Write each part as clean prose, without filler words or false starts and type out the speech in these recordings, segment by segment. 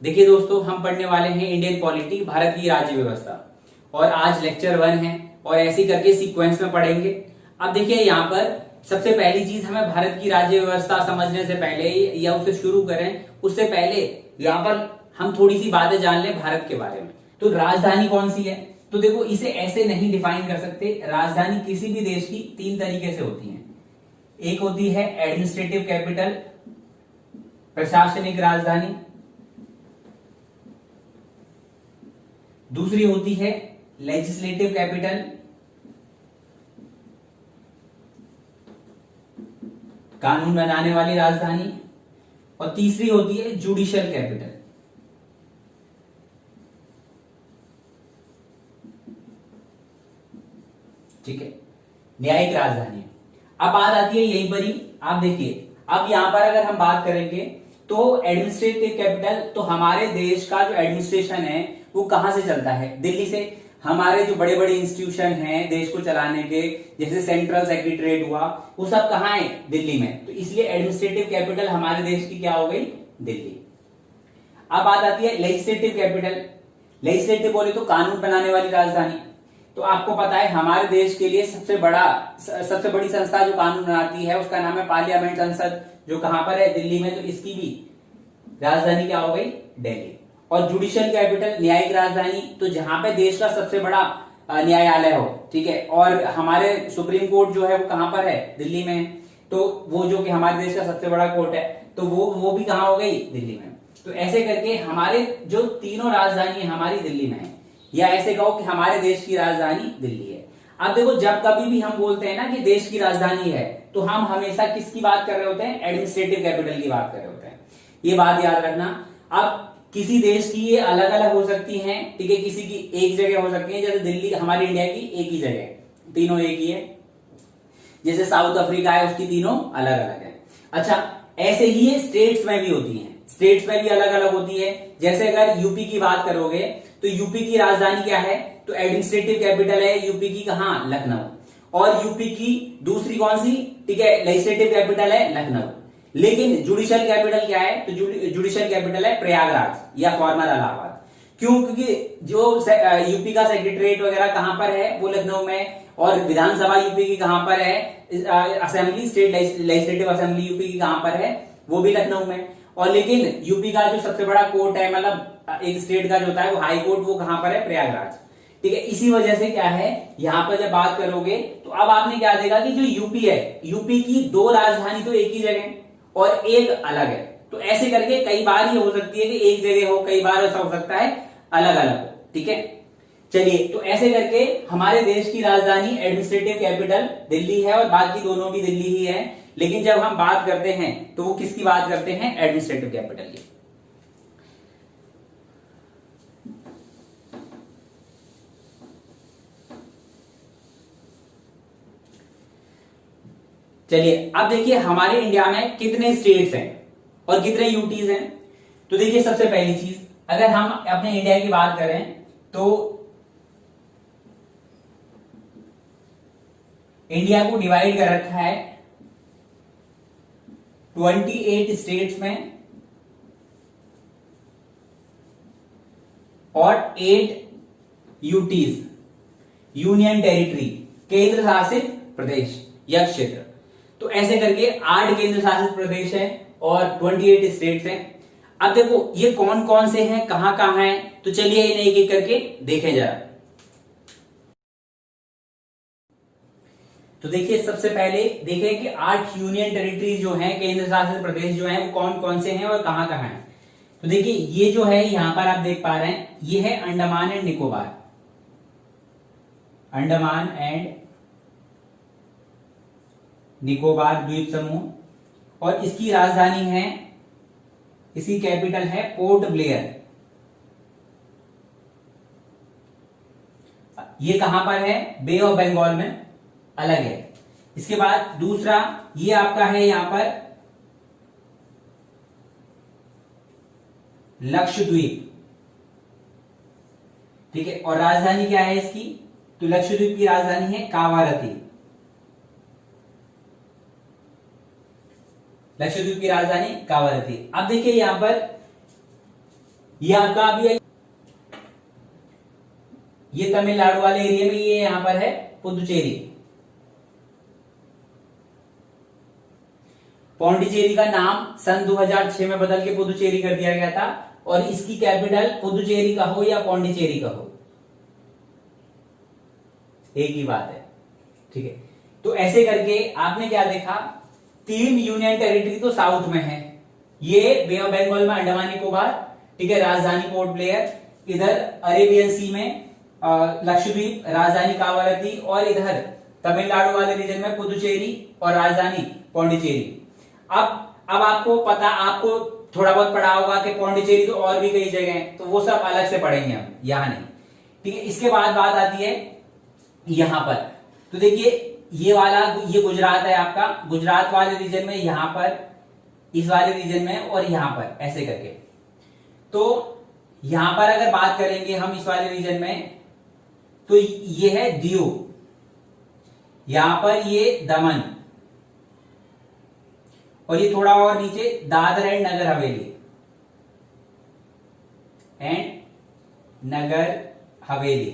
देखिए दोस्तों, हम पढ़ने वाले हैं इंडियन पॉलिटी, भारत की राज्य व्यवस्था, और आज लेक्चर 1 है और ऐसे करके सीक्वेंस में पढ़ेंगे। अब देखिए यहाँ पर सबसे पहली चीज, हमें भारत की राज्य व्यवस्था समझने से पहले या उसे शुरू करें उससे पहले यहाँ पर हम थोड़ी सी बातें जान लें भारत के बारे में। तो राजधानी कौन सी है? तो देखो, इसे ऐसे नहीं डिफाइन कर सकते। राजधानी किसी भी देश की 3 तरीके से होती है। एक होती है एडमिनिस्ट्रेटिव कैपिटल, प्रशासनिक राजधानी। दूसरी होती है लेजिस्लेटिव कैपिटल, कानून बनाने वाली राजधानी। और तीसरी होती है जुडिशियल कैपिटल। ठीक है, न्यायिक राजधानी। अब बात आती है यहीं पर ही, आप देखिए अब यहां पर अगर हम बात करेंगे तो एडमिनिस्ट्रेटिव कैपिटल, तो हमारे देश का जो एडमिनिस्ट्रेशन है वो कहां से चलता है? दिल्ली से। हमारे जो बड़े बड़े इंस्टीट्यूशन हैं देश को चलाने के, जैसे सेंट्रल सेक्रेटरीट हुआ, वो सब कहां है? दिल्ली में। तो इसलिए एडमिनिस्ट्रेटिव कैपिटल हमारे देश की क्या हो गई? दिल्ली। अब बात आती है लेजिस्लेटिव कैपिटल। लेजिस्लेटिव बोले तो कानून बनाने वाली राजधानी। तो आपको पता है हमारे देश के लिए सबसे बड़ी संस्था जो कानून बनाती है उसका नाम है पार्लियामेंट, संसद, जो कहां पर है? दिल्ली में। तो इसकी भी राजधानी क्या हो गई? दिल्ली। और जुडिशियल कैपिटल, न्यायिक राजधानी, तो जहां पे देश का सबसे बड़ा न्यायालय हो, ठीक है, और हमारे सुप्रीम कोर्ट जो है वो कहां पर है? दिल्ली में। तो वो जो कि हमारे देश का सबसे बड़ा कोर्ट है, तो वो भी कहां हो गई? दिल्ली में। तो ऐसे करके हमारे जो तीनों राजधानी हमारी दिल्ली में है, या ऐसे कहो कि हमारे देश की राजधानी दिल्ली है। अब देखो, जब कभी भी हम बोलते हैं ना कि देश की राजधानी है, तो हम हमेशा किसकी बात कर रहे होते हैं? एडमिनिस्ट्रेटिव कैपिटल की बात कर रहे होते हैं। ये बात याद रखना। अब किसी देश की ये अलग अलग हो सकती हैं, ठीक है, किसी की एक जगह हो सकती है, जैसे दिल्ली हमारी इंडिया की एक ही जगह, तीनों एक ही है। जैसे साउथ अफ्रीका है, उसकी तीनों अलग अलग है। अच्छा, ऐसे ही ये स्टेट्स में भी होती हैं, स्टेट्स में भी अलग अलग होती है। जैसे अगर यूपी की बात करोगे तो यूपी की राजधानी क्या है? तो एडमिनिस्ट्रेटिव कैपिटल है यूपी की, कहां? लखनऊ। और यूपी की दूसरी कौन सी? ठीक है, लेजिस्लेटिव कैपिटल है लखनऊ। लेकिन जुडिशियल कैपिटल क्या है? तो जुडिशियल कैपिटल है प्रयागराज या फॉर्मर इलाहाबाद। क्यों? क्योंकि जो यूपी का सेक्रेटरीट वगैरह कहां पर है? वो लखनऊ में। और विधानसभा यूपी की कहां पर है? Assembly, state legislative assembly UP की कहां पर है? वो भी लखनऊ में। और लेकिन यूपी का जो सबसे बड़ा कोर्ट है, मतलब एक स्टेट का जो होता है वो हाई कोर्ट, वो कहां पर है? प्रयागराज। ठीक है, इसी वजह से क्या है, यहां पर जब बात करोगे तो अब आपने क्या देखा कि जो यूपी है, यूपी की 2 राजधानी तो एक ही जगह और एक अलग है। तो ऐसे करके कई बार ये हो सकती है कि एक जगह हो, कई बार ऐसा हो सकता है अलग अलग हो। ठीक है, चलिए, तो ऐसे करके हमारे देश की राजधानी एडमिनिस्ट्रेटिव कैपिटल दिल्ली है और बाकी दोनों भी दिल्ली ही है। लेकिन जब हम बात करते हैं तो वो किसकी बात करते हैं? एडमिनिस्ट्रेटिव कैपिटल की। चलिए, अब देखिए हमारे इंडिया में कितने स्टेट्स हैं और कितने यूटीज हैं। तो देखिए, सबसे पहली चीज, अगर हम अपने इंडिया की बात करें तो इंडिया को डिवाइड कर रखा है 28 स्टेट्स में और 8 यूटीज, यूनियन टेरिटरी, केंद्र शासित प्रदेश या क्षेत्र। तो ऐसे करके 8 केंद्र शासित प्रदेश है और 28 स्टेट्स हैं। अब देखो ये कौन कौन से हैं, कहां कहां हैं, तो चलिए इन्हें एक एक करके देखें जरा। तो देखिए, सबसे पहले देखें कि 8 यूनियन टेरिटरी जो हैं, केंद्र शासित प्रदेश जो हैं, वो कौन कौन से हैं और कहां कहां हैं। तो देखिए, ये जो है यहां पर आप देख पा रहे हैं, ये है अंडमान एंड निकोबार, अंडमान एंड निकोबार द्वीप समूह, और इसकी राजधानी है, इसकी कैपिटल है पोर्ट ब्लेयर। ये कहां पर है? बे ऑफ बंगाल में, अलग है। इसके बाद दूसरा ये आपका है यहां पर लक्षद्वीप, ठीक है, और राजधानी क्या है इसकी? तो लक्षद्वीप की राजधानी है कावारती, लक्षद्वीप की राजधानी कावारती। अब देखिए यहां पर ये आपका अभी ये तमिलनाडु वाले एरिया में, ये यहां पर है पुदुचेरी। पौंडीचेरी का नाम सन 2006 में बदल के पुदुचेरी कर दिया गया था, और इसकी कैपिटल पुदुचेरी का हो या पौंडीचेरी का हो, एक ही बात है। ठीक है, तो ऐसे करके आपने क्या देखा, 3 यूनियन टेरिटरी तो साउथ में है, ये बे ऑफ बंगाल में अंडमान निकोबार, ठीक है, राजधानी पोर्ट ब्लेयर, इधर अरेबियन सी में लक्षद्वीप, राजधानी कावारती, और इधर तमिलनाडु वाले रीजन में पुदुचेरी और राजधानी पौंडीचेरी। अब आपको पता, आपको थोड़ा बहुत पढ़ा होगा कि पौंडीचेरी तो और भी कई जगह हैं, तो वो सब अलग से पढ़ेंगे हम, यहां नहीं। ठीक है, इसके बाद बात आती है यहां पर। तो देखिए ये वाला, ये गुजरात है आपका, गुजरात वाले रीजन में यहां पर, इस वाले रीजन में, और यहां पर ऐसे करके। तो यहां पर अगर बात करेंगे हम इस वाले रीजन में, तो ये है दीव, यहां पर ये दमन, और ये थोड़ा और नीचे दादर एंड नगर हवेली,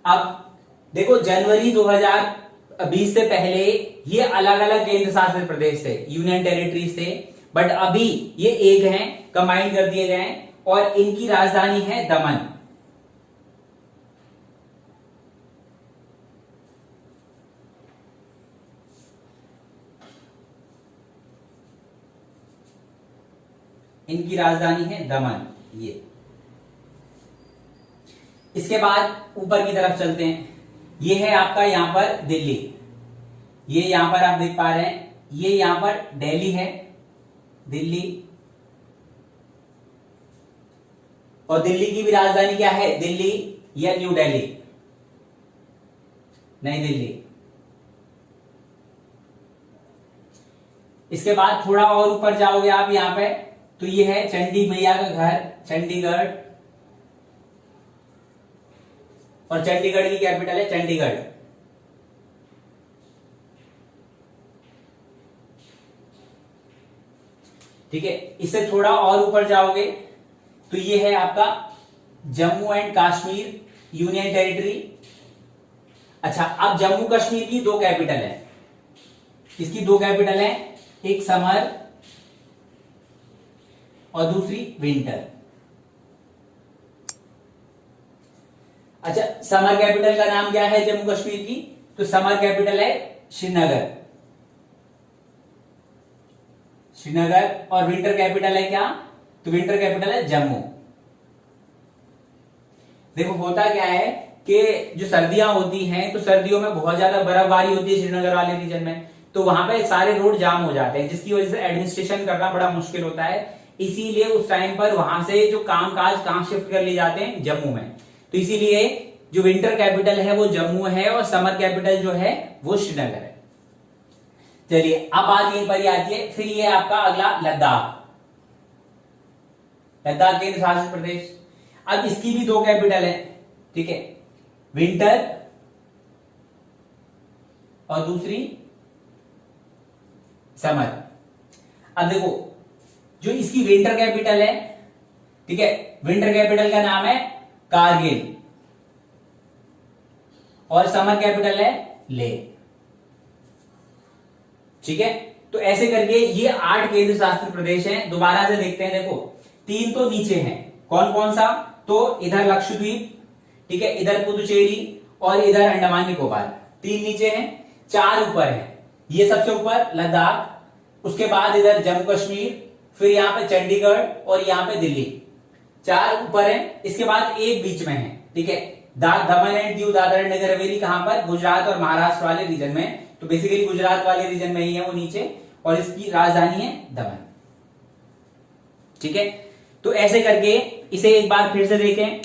अब देखो जनवरी 2020 से पहले ये अलग अलग केंद्र शासित प्रदेश थे, यूनियन टेरिटरीज थे, बट अभी ये एक हैं, कंबाइन कर दिए गए हैं, और इनकी राजधानी है दमन। इनकी राजधानी है दमन। ये इसके बाद ऊपर की तरफ चलते हैं, ये है आपका यहां पर दिल्ली, ये यहां पर आप देख पा रहे हैं, ये यहां पर दिल्ली है, दिल्ली, और दिल्ली की भी राजधानी क्या है, दिल्ली या न्यू दिल्ली, नई दिल्ली। इसके बाद थोड़ा और ऊपर जाओगे आप यहां पे, तो ये है चंडी मैया का घर, चंडीगढ़, और चंडीगढ़ की कैपिटल है चंडीगढ़। ठीक है, इससे थोड़ा और ऊपर जाओगे तो ये है आपका Jammu and Kashmir union territory. अच्छा, अब जम्मू कश्मीर की 2 कैपिटल है, इसकी 2 कैपिटल है, एक समर और दूसरी विंटर। अच्छा, समर कैपिटल का नाम क्या है जम्मू कश्मीर की, तो समर कैपिटल है श्रीनगर, श्रीनगर, और विंटर कैपिटल है क्या, तो विंटर कैपिटल है जम्मू। देखो होता क्या है कि जो सर्दियां होती हैं, तो सर्दियों में बहुत ज्यादा बर्फबारी होती है श्रीनगर वाले रीजन में, तो वहां पे सारे रोड जाम हो जाते हैं, जिसकी वजह से एडमिनिस्ट्रेशन करना बड़ा मुश्किल होता है। इसीलिए उस टाइम पर वहां से जो कामकाज कहां शिफ्ट कर लिए जाते हैं, जम्मू में। तो इसीलिए जो विंटर कैपिटल है वो जम्मू है, और समर कैपिटल जो है वो श्रीनगर है। चलिए अब बात यहीं पर ही आती है, फिर ये आपका अगला लद्दाख, लद्दाख केंद्र शासित प्रदेश। अब इसकी भी 2 कैपिटल है, ठीक है, विंटर और दूसरी समर। अब देखो जो इसकी विंटर कैपिटल है, ठीक है, विंटर कैपिटल का नाम है कारगिल, और समर कैपिटल है लेह। ठीक है, तो ऐसे करके ये 8 केंद्र शासित प्रदेश हैं। दोबारा से देखते हैं, देखो 3 तो नीचे हैं, कौन कौन सा, तो इधर लक्षद्वीप, ठीक है, इधर पुदुचेरी और इधर अंडमान निकोबार, 3 नीचे हैं, 4 ऊपर हैं। ये सबसे ऊपर लद्दाख, उसके बाद इधर जम्मू कश्मीर, फिर यहां पे चंडीगढ़ और यहां पे दिल्ली, 4 ऊपर हैं। इसके बाद एक बीच में है, ठीक है, दमन एंड दीव, दादरा एंड नगर हवेली, कहां पर, गुजरात और महाराष्ट्र वाले रीजन में। तो बेसिकली गुजरात वाले रीजन में ही है वो नीचे, और इसकी राजधानी है दमन। ठीक है, तो ऐसे करके इसे एक बार फिर से देखें।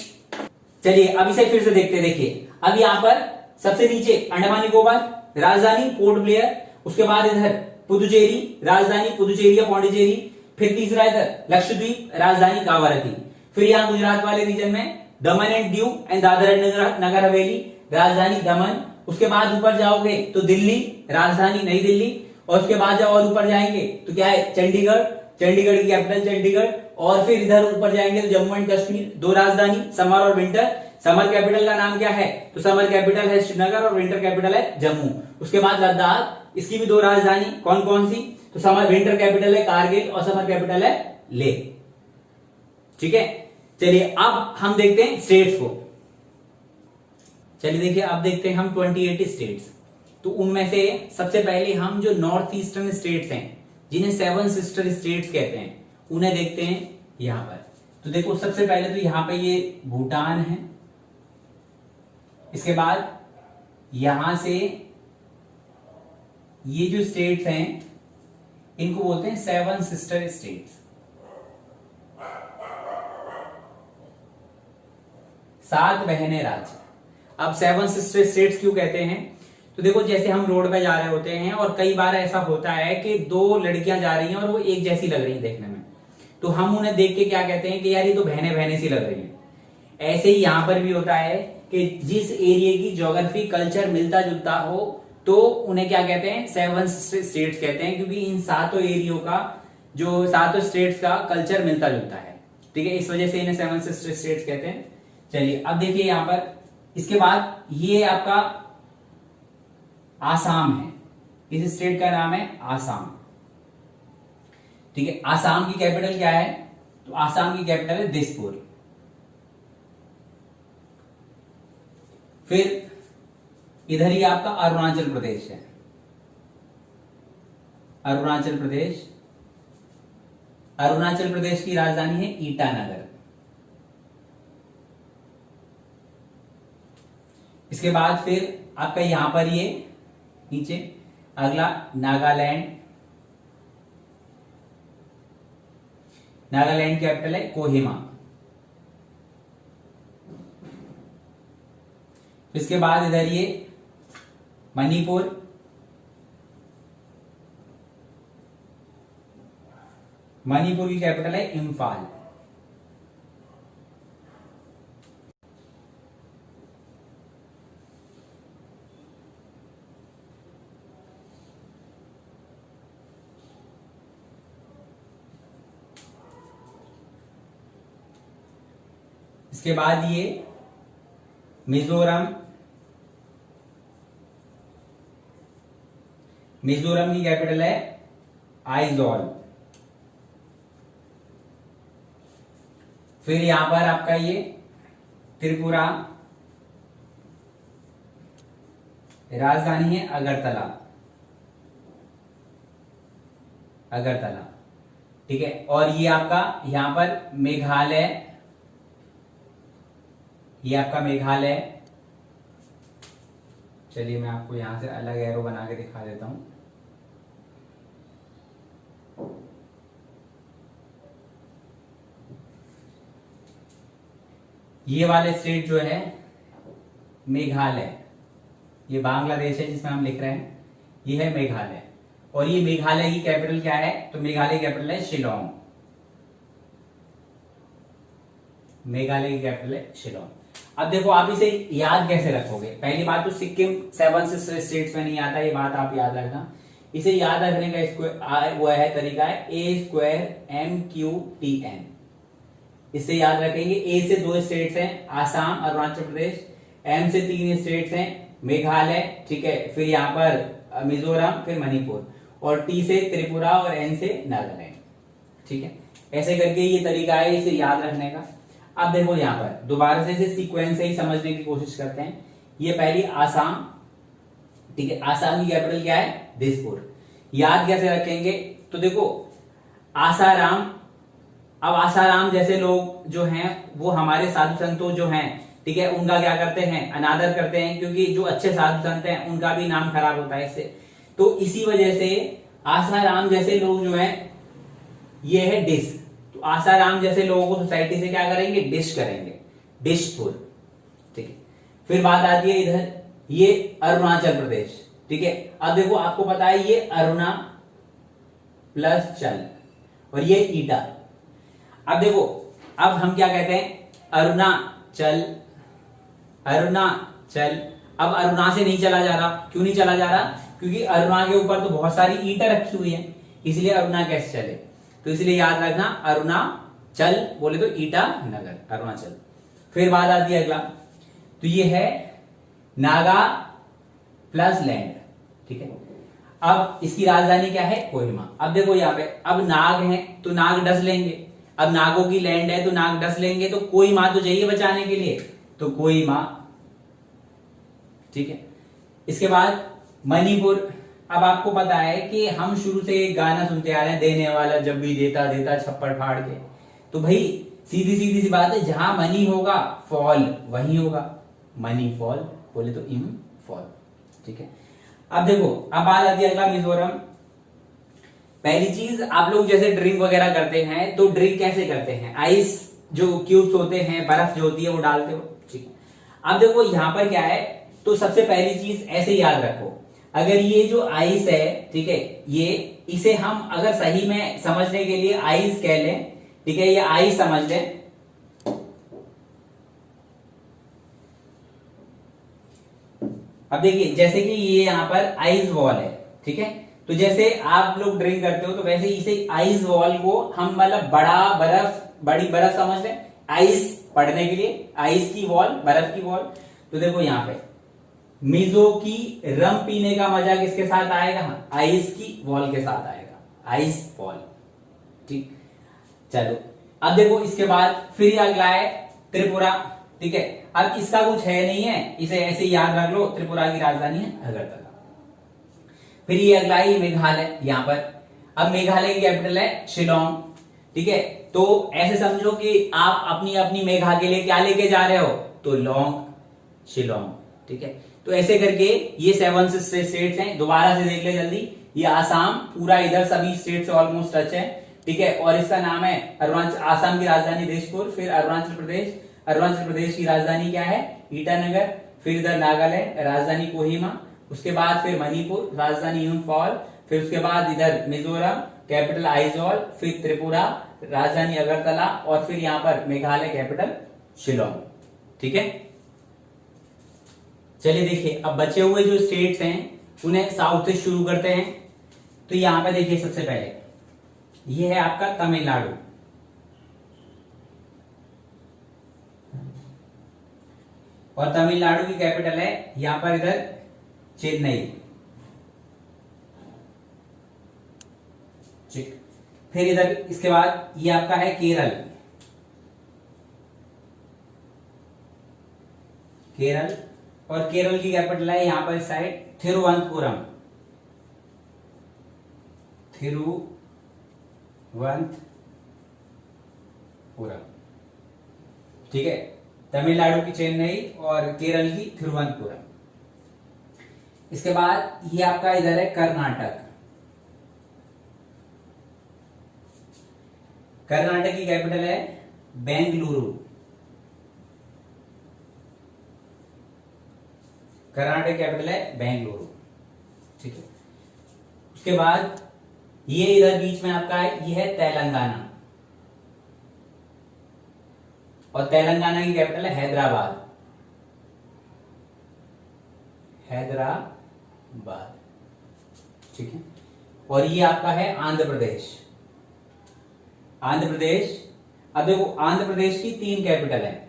चलिए अब इसे फिर से देखते, देखिए अब यहां पर सबसे नीचे अंडमान निकोबार, राजधानी पोर्ट ब्लेयर, उसके बाद इधर पुदुचेरी, राजधानी पुदुचेरी या पौंडीचेरी, फिर तीसरा इधर लक्षद्वीप, राजधानी कावारती, फिर यहां गुजरात वाले रीजन में Daman and Diu and Dadra and Nagar Haveli, राजधानी दमन। उसके बाद ऊपर जाओगे तो दिल्ली, राजधानी नई दिल्ली, और उसके बाद जब और ऊपर जाएंगे तो क्या है, चंडीगढ़, चंडीगढ़ की कैपिटल चंडीगढ़, और फिर इधर ऊपर जाएंगे तो जम्मू एंड कश्मीर, दो राजधानी समर और विंटर। समर कैपिटल का नाम क्या है, तो समर कैपिटल है श्रीनगर और विंटर कैपिटल है जम्मू। उसके बाद लद्दाख, इसकी भी दो राजधानी, कौन कौन सी, तो समर विंटर कैपिटल है कारगिल और समर कैपिटल है लेह। ठीक है, चलिए अब हम देखते हैं स्टेट्स को। चलिए देखिए, अब देखते हैं हम 28 स्टेट्स। तो उनमें से सबसे पहले हम जो नॉर्थ ईस्टर्न स्टेट्स हैं, जिन्हें सेवन सिस्टर स्टेट्स कहते हैं, उन्हें देखते हैं यहां पर। तो देखो सबसे पहले तो यहां पे ये भूटान है, इसके बाद यहां से ये जो स्टेट्स हैं इनको बोलते हैं सेवन सिस्टर स्टेट्स, सात बहने राज्य। अब सेवन सिस्टर स्टेट्स क्यों कहते हैं, तो देखो जैसे हम रोड पे जा रहे होते हैं और कई बार ऐसा होता है कि दो लड़कियां जा रही हैं और वो एक जैसी लग रही हैं देखने में, तो हम उन्हें देख के क्या कहते हैं कि यार ये तो बहने बहने सी लग रही हैं। ऐसे ही यहां पर भी होता है कि जिस एरिया की ज्योग्राफी कल्चर मिलता जुलता हो तो उन्हें क्या कहते हैं, सेवन स्टेट्स कहते हैं, क्योंकि इन सातों एरियो का, जो सातों स्टेट्स का कल्चर मिलता जुलता है। ठीक है, इस वजह से इन्हें सेवन सिस्टर स्टेट्स कहते हैं। चलिए अब देखिए यहां पर, इसके बाद ये आपका आसाम है, इस स्टेट का नाम है आसाम। ठीक है, आसाम की कैपिटल क्या है, तो आसाम की कैपिटल है दिसपुर। फिर इधर ही आपका अरुणाचल प्रदेश है, अरुणाचल प्रदेश। अरुणाचल प्रदेश की राजधानी है ईटानगर। इसके बाद फिर आपका यहां पर ये नीचे अगला नागालैंड, नागालैंड कैपिटल है कोहिमा। इसके बाद इधर ये मणिपुर, मणिपुर की कैपिटल है इम्फाल। इसके बाद ये मिजोरम, मिजोरम की कैपिटल है आइजॉल। फिर यहां पर आपका ये त्रिपुरा, राजधानी है अगरतला, अगरतला। ठीक है, और ये आपका यहां पर मेघालय, ये आपका मेघालय। चलिए मैं आपको यहां से अलग एरो बना के दिखा देता हूं। ये वाले स्टेट जो है मेघालय, ये बांग्लादेश है जिसमें हम लिख रहे हैं, ये है मेघालय। और ये मेघालय की कैपिटल क्या है, तो मेघालय की कैपिटल है शिलोंग, मेघालय की कैपिटल है शिलोंग। अब देखो आप इसे याद कैसे रखोगे। पहली बात तो सिक्किम सेवन स्टेट्स में नहीं आता, ये बात आप याद रखना। इसे याद रखने का वो है तरीका है A²MQTN। इससे याद रखेंगे, ए से दो स्टेट्स हैं आसाम अरुणाचल प्रदेश, एम से तीन स्टेट्स हैं मेघालय, ठीक है, फिर यहाँ पर मिजोरम, फिर मणिपुर, और टी से त्रिपुरा और एन से नागालैंड। ठीक है, ऐसे करके ये तरीका है इसे याद रखने का। अब देखो यहाँ पर दोबारा से इसे सीक्वेंस से ही समझने की कोशिश करते हैं। ये पहली आसाम, ठीक है, आसाम की कैपिटल क्या है, दिसपुर। याद कैसे रखेंगे, तो देखो आसाराम, अब आसाराम जैसे लोग जो हैं वो हमारे साधु संतों जो हैं, ठीक है, उनका क्या करते हैं, अनादर करते हैं, क्योंकि जो अच्छे साधु संत हैं उनका भी नाम खराब होता है इससे। तो इसी वजह से आसाराम जैसे लोग जो हैं, ये है डिस, तो आसाराम जैसे लोगों को सोसाइटी से क्या करेंगे, डिश करेंगे, डिशपुर। ठीक है, फिर बात आती है इधर ये अरुणाचल प्रदेश। ठीक है, अब देखो आपको पता है ये अरुणा प्लस चल और ये ईटा। अब देखो अब हम क्या कहते हैं, अरुणाचल, अरुणाचल। अब अरुणा से नहीं चला जा रहा, क्यों नहीं चला जा रहा, क्योंकि अरुणा के ऊपर तो बहुत सारी ईटा रखी हुई है, इसलिए अरुणा कैसे चले। तो इसलिए याद रखना अरुणाचल बोले तो ईटानगर, अरुणाचल। फिर बात आती है अगला, तो ये है नागा प्लस लैंड, ठीक है। अब इसकी राजधानी क्या है, कोहिमा। अब देखो यहाँ पे, अब नाग है तो नाग डस लेंगे, अब नागों की लैंड है तो नाग डस लेंगे, तो कोहिमा तो चाहिए बचाने के लिए, तो कोहिमा, ठीक है। इसके बाद मणिपुर। अब आपको पता है कि हम शुरू से एक गाना सुनते आ रहे हैं, देने वाला जब भी देता देता छप्पड़ फाड़ के। तो भाई सीधी सीधी सी बात है, जहां मनी होगा फॉल वहीं होगा, मनी फॉल बोले तो इम फॉल, ठीक है। अब देखो, अब बात आती है अगला मिजोरम। पहली चीज, आप लोग जैसे ड्रिंक वगैरह करते हैं तो ड्रिंक कैसे करते हैं, आइस जो क्यूब्स होते हैं, बर्फ जो होती है वो डालते हो, ठीक है। अब देखो यहां पर क्या है, तो सबसे पहली चीज ऐसे याद रखो, अगर ये जो आइस है, ठीक है, ये इसे हम अगर सही में समझने के लिए आइस कह लें, ठीक है, ये आइस समझ लें। अब देखिए जैसे कि ये यहां पर आइस वॉल है, ठीक है, तो जैसे आप लोग ड्रिंक करते हो तो वैसे इसे आइस वॉल को हम मतलब बड़ा बर्फ, बड़ी बर्फ समझ लें, आइस पढ़ने के लिए आइस की वॉल, बर्फ की वॉल। तो देखो यहां पे मिजो की रम पीने का मजा किसके साथ आएगा, आइस की वॉल के साथ आएगा, आइस वॉल, ठीक। चलो अब देखो इसके बाद फिर अगला है त्रिपुरा, ठीक है। अब इसका कुछ है नहीं है, इसे ऐसे याद रख लो, त्रिपुरा की राजधानी है अगरतला। फिर ये अगला है मेघालय, यहां पर अब मेघालय की कैपिटल है शिलोंग, ठीक है। तो ऐसे समझो कि आप अपनी अपनी मेघा के लिए क्या लेके जा रहे हो, तो लोंग, शिलोंग, ठीक है। तो ऐसे करके ये 7 स्टेट्स हैं, दोबारा से देख ले जल्दी, ये आसाम पूरा इधर सभी स्टेट से ऑलमोस्ट टच है, ठीक है। और इसका नाम है अरुणाचल, आसाम की राजधानी दिसपुर, फिर अरुणाचल प्रदेश, अरुणाचल प्रदेश की राजधानी क्या है, ईटानगर, फिर इधर नागालैंड राजधानी कोहिमा, उसके बाद फिर मणिपुर राजधानी इम्फॉल, फिर उसके बाद इधर मिजोरम कैपिटल आइजॉल, फिर त्रिपुरा राजधानी अगरतला, और फिर यहां पर मेघालय कैपिटल शिलोंग, ठीक है। चलिए देखिए, अब बचे हुए जो स्टेट्स हैं उन्हें साउथ से शुरू करते हैं। तो यहां पे देखिए सबसे पहले ये है आपका तमिलनाडु, और तमिलनाडु की कैपिटल है यहां पर इधर चेन्नई, ठीक। फिर इधर इसके बाद ये आपका है केरल, केरल, और केरल की कैपिटल है यहां पर इस साइड थिरुवनंतपुरम, थिरुवनंतपुरम, ठीक है। तमिलनाडु की चेन्नई और केरल की थिरुवनंतपुरम। इसके बाद ये आपका इधर है कर्नाटक, कर्नाटक की कैपिटल है बेंगलुरु, कर्नाटक कैपिटल है बेंगलुरु, ठीक है। उसके बाद ये इधर बीच में आपका है, ये है तेलंगाना, और तेलंगाना की कैपिटल है हैदराबाद, हैदराबाद, ठीक है। और ये आपका है आंध्र प्रदेश, आंध्र प्रदेश। अब देखो आंध्र प्रदेश की 3 कैपिटल है,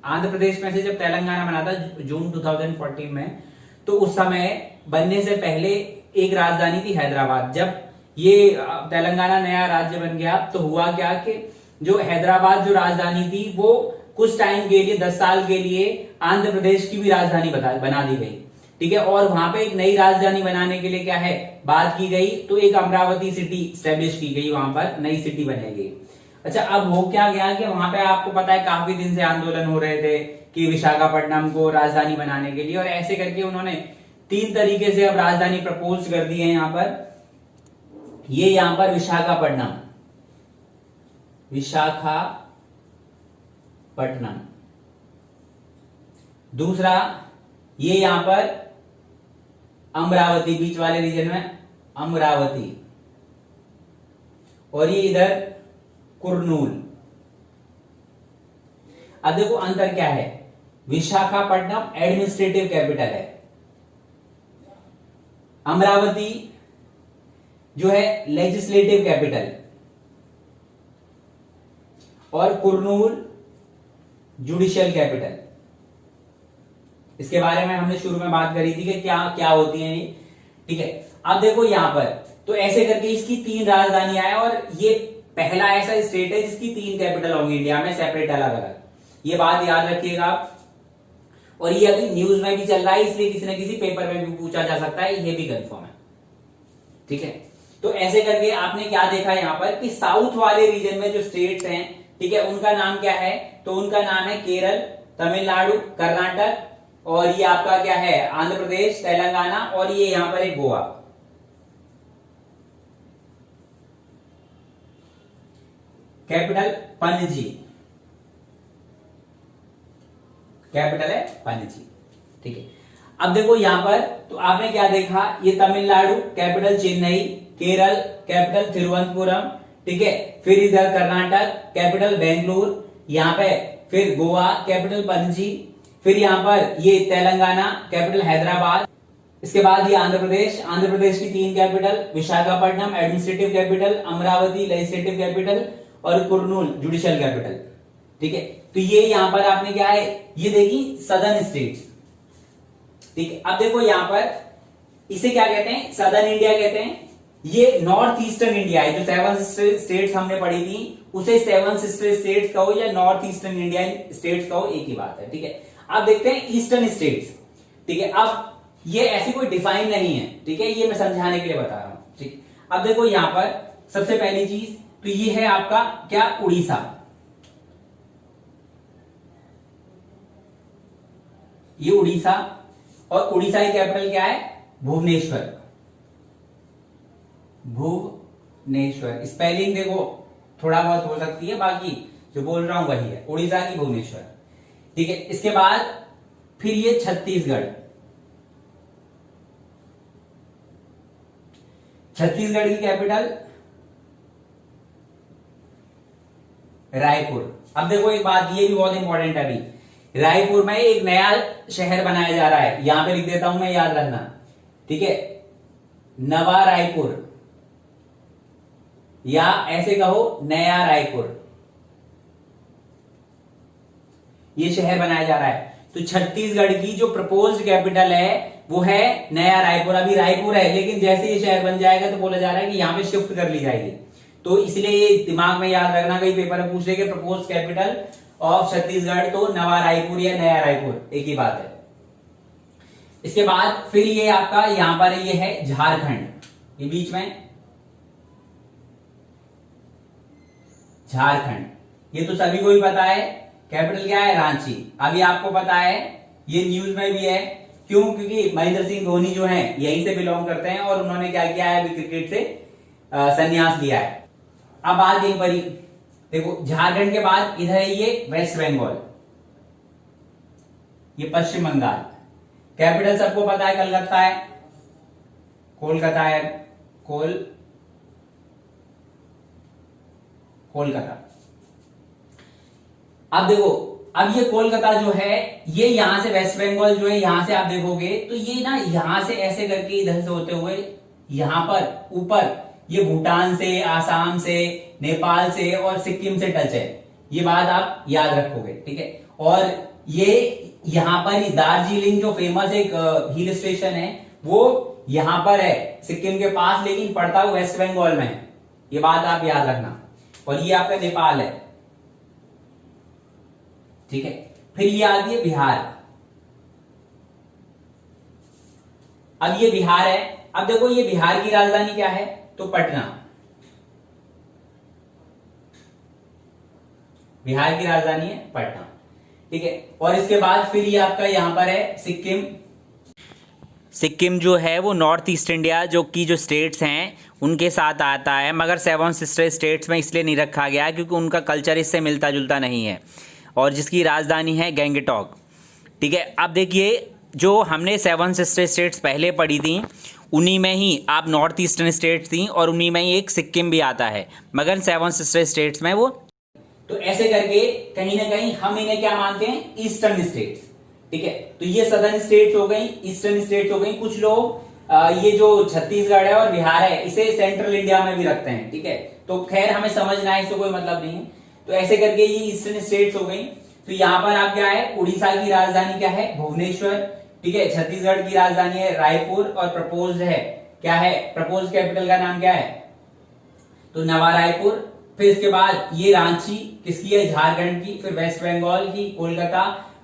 आंध्र प्रदेश में से जब तेलंगाना बना था जून 2014 में, तो उस समय बनने से पहले एक राजधानी थी हैदराबाद। जब ये तेलंगाना नया राज्य बन गया तो हुआ क्या कि जो हैदराबाद जो राजधानी थी वो कुछ टाइम के लिए 10 साल के लिए आंध्र प्रदेश की भी राजधानी बना दी गई, ठीक है। और वहां पे एक नई राजधानी बनाने के लिए क्या है बात की गई, तो एक अमरावती सिटी स्टैब्लिश की गई, वहां पर नई सिटी बनेगी। अच्छा, अब हो क्या गया कि वहां पे आपको पता है काफी दिन से आंदोलन हो रहे थे कि विशाखापट्टनम को राजधानी बनाने के लिए, और ऐसे करके उन्होंने 3 तरीके से अब राजधानी प्रपोज कर दी है। यहां पर ये यहां पर विशाखापट्टनम, विशाखापट्टनम, दूसरा ये यहां पर अमरावती, बीच वाले रीजन में अमरावती, और ये इधर कुर्नूल। अब देखो अंतर क्या है, विशाखापट्टनम एडमिनिस्ट्रेटिव कैपिटल है, अमरावती जो है लेजिस्लेटिव कैपिटल, और कुर्नूल जुडिशियल कैपिटल। इसके बारे में हमने शुरू में बात करी थी कि क्या क्या होती है ये, ठीक है। अब देखो यहां पर तो ऐसे करके इसकी 3 राजधानियां हैं, और ये पहला ऐसा स्टेट है जिसकी 3 कैपिटल होंगी इंडिया में सेपरेट, अलग अलग। ये बात याद रखिएगा आप। और ये अभी न्यूज में भी चल रहा है, इसलिए किसी न किसी पेपर में भी पूछा जा सकता है, ये भी कंफर्म है, ठीक है। तो ऐसे करके आपने क्या देखा यहां पर कि साउथ वाले रीजन में जो स्टेट्स हैं, ठीक है, उनका नाम क्या है, तो उनका नाम है केरल, तमिलनाडु, कर्नाटक, और ये आपका क्या है आंध्र प्रदेश, तेलंगाना, और ये यहां पर एक गोवा। कैपिटल पणजी, कैपिटल है पणजी, ठीक है। अब देखो यहां पर तो आपने क्या देखा, ये तमिलनाडु कैपिटल चेन्नई, केरल कैपिटल तिरुवनंतपुरम, ठीक है। फिर इधर कर्नाटक कैपिटल बेंगलुरु, यहां पे फिर गोवा कैपिटल पणजी, फिर यहां पर ये तेलंगाना कैपिटल हैदराबाद। इसके बाद ये आंध्र प्रदेश की 3 capital, Visakhapatnam administrative capital, Amravati legislative capital, और कुर्नूल जुडिशियल कैपिटल, ठीक है। तो ये यहां पर आपने क्या है, ये देखी सदर्न स्टेट्स, ठीक है। अब देखो यहां पर इसे क्या कहते हैं, सदर्न इंडिया कहते हैं। ये नॉर्थ ईस्टर्न इंडिया है, जो 7 स्टेट्स हमने पढ़ी थी, उसे 7 स्टेट्स कहो या नॉर्थ ईस्टर्न इंडियन स्टेट्स कहो, एक ही बात है, ठीक है। अब देखते हैं ईस्टर्न स्टेट्स, ठीक है। अब ये ऐसी कोई डिफाइन नहीं है, ठीक है, ये मैं समझाने के लिए बता रहा हूं, ठीक। अब देखो यहां पर सबसे पहली चीज तो ये है आपका क्या, उड़ीसा। ये उड़ीसा, और उड़ीसा की कैपिटल क्या है, भुवनेश्वर। भुवनेश्वर स्पेलिंग देखो थोड़ा बहुत हो सकती है, बाकी जो बोल रहा हूं वही है, उड़ीसा की भुवनेश्वर, ठीक है। इसके बाद फिर ये छत्तीसगढ़, छत्तीसगढ़ की कैपिटल रायपुर। अब देखो एक बात, ये भी बहुत इंपॉर्टेंट है, अभी रायपुर में एक नया शहर बनाया जा रहा है, यहां पे लिख देता हूं मैं, याद रखना, ठीक है। नवा रायपुर, या ऐसे कहो नया रायपुर, ये शहर बनाया जा रहा है। तो छत्तीसगढ़ की जो प्रपोज्ड कैपिटल है वो है नया रायपुर। अभी रायपुर है, लेकिन जैसे ये शहर बन जाएगा तो बोला जा रहा है कि यहां पे शिफ्ट कर ली जाएगी। तो इसलिए ये दिमाग में याद रखना, कहीं पेपर में पूछ लेंगे प्रपोज कैपिटल ऑफ छत्तीसगढ़, तो नवा रायपुर या नया रायपुर एक ही बात है। इसके बाद फिर ये आपका यहां पर ये है झारखंड, ये बीच में झारखंड, ये तो सभी को ही पता है, कैपिटल क्या है, रांची। अभी आपको पता है, ये न्यूज में भी है, क्यों, क्योंकि महेंद्र सिंह धोनी जो है यहीं से बिलोंग करते हैं, और उन्होंने क्या किया है, अभी क्रिकेट से संन्यास लिया है। अब बात यहीं पर ही देखो, झारखंड के बाद इधर है ये वेस्ट बंगाल, ये पश्चिम बंगाल। कैपिटल सबको पता है, कलकत्ता है, कोलकाता है, कोलकाता। अब देखो, अब ये कोलकाता जो है, ये यहां से वेस्ट बंगाल जो है, यहां से आप देखोगे तो ये ना यहां से ऐसे करके इधर से होते हुए यहां पर ऊपर ये भूटान से, आसाम से, नेपाल से और सिक्किम से टच है। ये बात आप याद रखोगे, ठीक है। और ये यहां पर दार्जिलिंग जो फेमस एक हिल स्टेशन है, वो यहां पर है सिक्किम के पास, लेकिन पड़ता हुआ वेस्ट बंगाल में है। ये बात आप याद रखना। और ये आपका नेपाल है, ठीक है। फिर ये आती है बिहार। अब ये बिहार है। अब देखो, ये बिहार की राजधानी क्या है, तो पटना। बिहार की राजधानी है पटना, ठीक है। और इसके बाद फिर ये आपका यहां पर है सिक्किम। सिक्किम जो है वो नॉर्थ ईस्ट इंडिया जो की जो स्टेट्स हैं उनके साथ आता है, मगर 7 सिस्टर स्टेट्स में इसलिए नहीं रखा गया क्योंकि उनका कल्चर इससे मिलता जुलता नहीं है, और जिसकी राजधानी है गैंगटॉक, ठीक है। अब देखिए, जो हमने 7 सिस्टर स्टेट्स पहले पढ़ी थी, उन्हीं में ही आप नॉर्थ ईस्टर्न स्टेट्स थी, और उन्हीं में ही एक सिक्किम भी आता है, मगर 7 सिस्टर स्टेट्स में वो। तो ऐसे करके कहीं ना कहीं हम इन्हें क्या मानते हैं, ईस्टर्न स्टेट्स, ठीक है। तो ये सदर्न स्टेट्स हो गई, ईस्टर्न स्टेट्स हो गई। कुछ लोग ये जो छत्तीसगढ़ है और बिहार है इसे सेंट्रल इंडिया में भी रखते हैं, ठीक है। तो खैर हमें समझना है, इससे कोई मतलब नहीं है। तो ऐसे करके ये ईस्टर्न स्टेट्स हो गई। तो यहाँ पर आप क्या है, उड़ीसा की राजधानी क्या है, भुवनेश्वर, ठीक है। छत्तीसगढ़ की राजधानी है रायपुर और प्रपोज है क्या है, प्रपोज कैपिटल का नाम क्या है, तो नवा रायपुर। फिर इसके बाद ये रांची किसकी है, झारखंड की। फिर वेस्ट बंगाल की कोलकाता,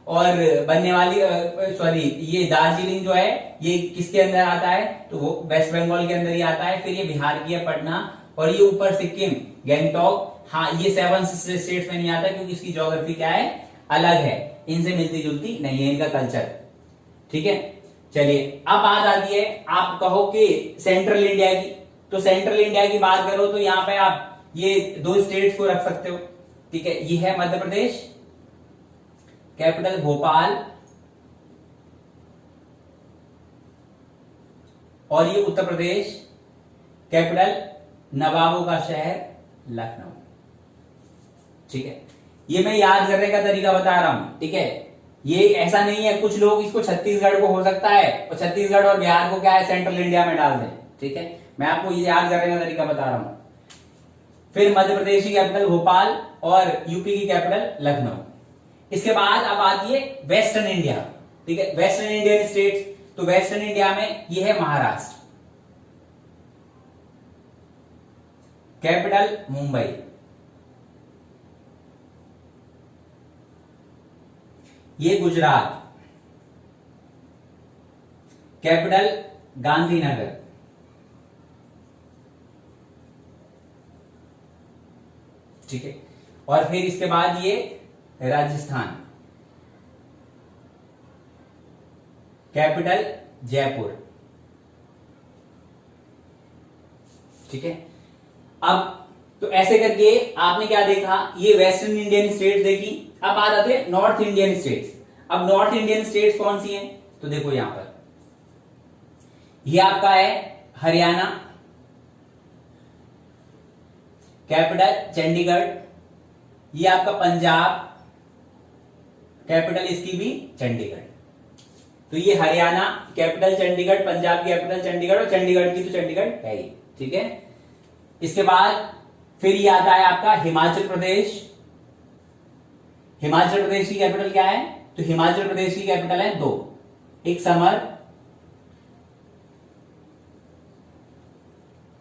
और बनने वाली सॉरी ये दार्जिलिंग जो है ये किसके अंदर आता है, तो वो वेस्ट बंगाल के अंदर ही आता है। फिर ये बिहार की है पटना, और ये ऊपर सिक्किम गैंगटॉक। हाँ ये 7 स्टेट्स में नहीं आता क्योंकि इसकी ज्योग्राफी क्या है, अलग है, इनसे मिलती जुलती नहीं है इनका कल्चर, ठीक है। चलिए अब बात आती है, आप कहो कि सेंट्रल इंडिया की। तो सेंट्रल इंडिया की बात करो तो यहाँ पे आप ये 2 स्टेट्स को रख सकते हो, ठीक है। ये है मध्य प्रदेश, कैपिटल भोपाल, और ये उत्तर प्रदेश, कैपिटल नवाबों का शहर लखनऊ, ठीक है। ये मैं याद करने का तरीका बता रहा हूं, ठीक है। ये ऐसा नहीं है, कुछ लोग इसको छत्तीसगढ़ को हो सकता है और छत्तीसगढ़ और बिहार को क्या है सेंट्रल इंडिया में डाल दें, ठीक है। मैं आपको ये याद करने का तरीका बता रहा हूं। फिर मध्य प्रदेश की कैपिटल भोपाल और यूपी की कैपिटल लखनऊ। इसके बाद अब आती है वेस्टर्न इंडिया, ठीक है, वेस्टर्न इंडियन स्टेट्स। तो वेस्टर्न इंडिया में ये है महाराष्ट्र, कैपिटल मुंबई। ये गुजरात, कैपिटल गांधीनगर, ठीक है। और फिर इसके बाद ये राजस्थान, कैपिटल जयपुर, ठीक है। अब तो ऐसे करके आपने क्या देखा, ये वेस्टर्न इंडियन स्टेट्स देखी। अब बात आती है नॉर्थ इंडियन स्टेट्स। अब नॉर्थ इंडियन स्टेट्स कौन सी हैं, तो देखो यहां पर ये आपका है हरियाणा, कैपिटल चंडीगढ़। ये आपका पंजाब, कैपिटल इसकी भी चंडीगढ़। तो ये हरियाणा कैपिटल चंडीगढ़, पंजाब की कैपिटल चंडीगढ़, और चंडीगढ़ की तो चंडीगढ़ है ही, ठीक है। इसके बाद फिर ये आता है आपका हिमाचल प्रदेश। हिमाचल प्रदेश की कैपिटल क्या है, तो हिमाचल प्रदेश की कैपिटल है 2, एक समर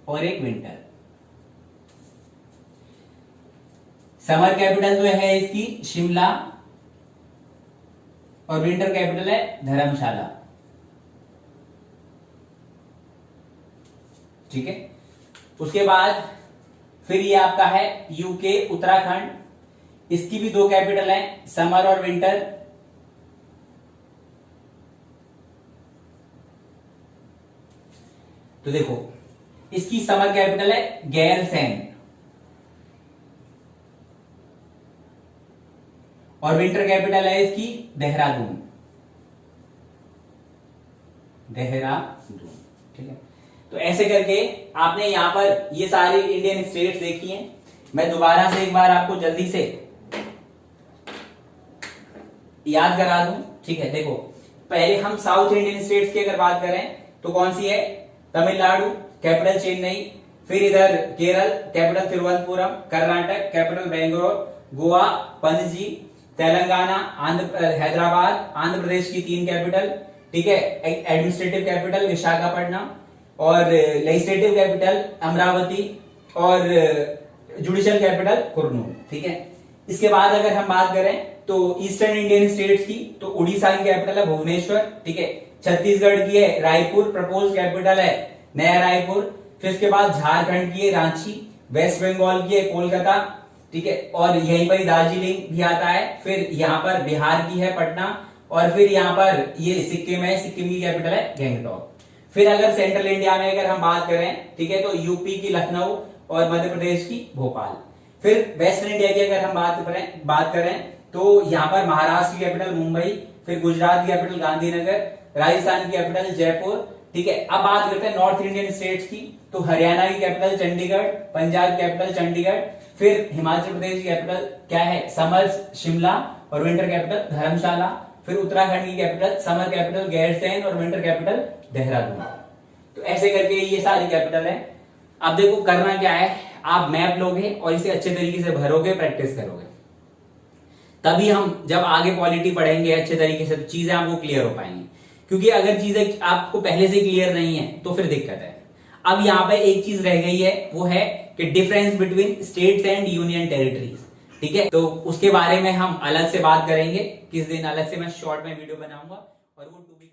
और एक विंटर। समर कैपिटल जो है इसकी शिमला, और विंटर कैपिटल है धर्मशाला, ठीक है। उसके बाद फिर ये आपका है यूके उत्तराखंड, इसकी भी 2 कैपिटल है, समर और विंटर। तो देखो इसकी समर कैपिटल है गैरसैंण, और विंटर कैपिटल है इसकी देहरादून, देहरादून, ठीक है। तो ऐसे करके आपने यहां पर ये सारी इंडियन स्टेट्स देखी हैं। मैं दोबारा से एक बार आपको जल्दी से याद करा दूं, ठीक है। देखो पहले हम साउथ इंडियन स्टेट्स की अगर बात करें तो कौन सी है, तमिलनाडु, कैपिटल चेन्नई। फिर इधर केरल, कैपिटल तिरुवनंतपुरम। कर्नाटक, कैपिटल बेंगलोर। गोवा, पणजी। तेलंगाना, हैदराबाद। आंध्र प्रदेश की 3 कैपिटल, ठीक है। एडमिनिस्ट्रेटिव कैपिटल विशाखापट्टनम, और लेजिस्लेटिव कैपिटल अमरावती, और जुडिशियल कैपिटल कुर्नूल, ठीक है। इसके बाद अगर हम बात करें तो ईस्टर्न इंडियन स्टेट्स की, तो उड़ीसा की कैपिटल है भुवनेश्वर, ठीक है। छत्तीसगढ़ की है रायपुर, प्रपोज कैपिटल है नया रायपुर। फिर इसके बाद झारखंड की है रांची। वेस्ट बंगाल की है कोलकाता, ठीक है, और यहीं पर दार्जिलिंग भी आता है। फिर यहाँ पर बिहार की है पटना, और फिर यहाँ पर ये सिक्किम है, सिक्किम की कैपिटल है गैंगटॉक। फिर अगर सेंट्रल इंडिया में अगर हम बात करें, ठीक है, तो यूपी की लखनऊ और मध्य प्रदेश की भोपाल। फिर वेस्टर्न इंडिया की अगर हम बात करें तो यहाँ पर महाराष्ट्र की कैपिटल मुंबई। फिर गुजरात की कैपिटल गांधीनगर। राजस्थान की कैपिटल जयपुर, ठीक है। अब बात करते हैं नॉर्थ इंडियन स्टेट्स की, तो हरियाणा की कैपिटल चंडीगढ़, पंजाब की कैपिटल चंडीगढ़। फिर हिमाचल प्रदेश की कैपिटल क्या है, समर शिमला, और विंटर कैपिटल धर्मशाला। फिर उत्तराखंड की कैपिटल समर कैपिटल गैरसैंण, और विंटर कैपिटल देहरादून। तो ऐसे करके ये सारी कैपिटल है। अब देखो करना क्या है, आप मैप लोगे और इसे अच्छे तरीके से भरोगे, प्रैक्टिस करोगे, तभी हम जब आगे पॉलिटी पढ़ेंगे अच्छे तरीके से, चीजें आपको क्लियर हो पाएंगी। क्योंकि अगर चीजें आपको पहले से क्लियर नहीं है तो फिर दिक्कत है। अब यहाँ पे एक चीज रह गई है, वो है कि difference between states and union territories. ठीक है, तो उसके बारे में हम अलग से बात करेंगे, किस दिन अलग से मैं शॉर्ट में वीडियो बनाऊंगा, और वो टू बी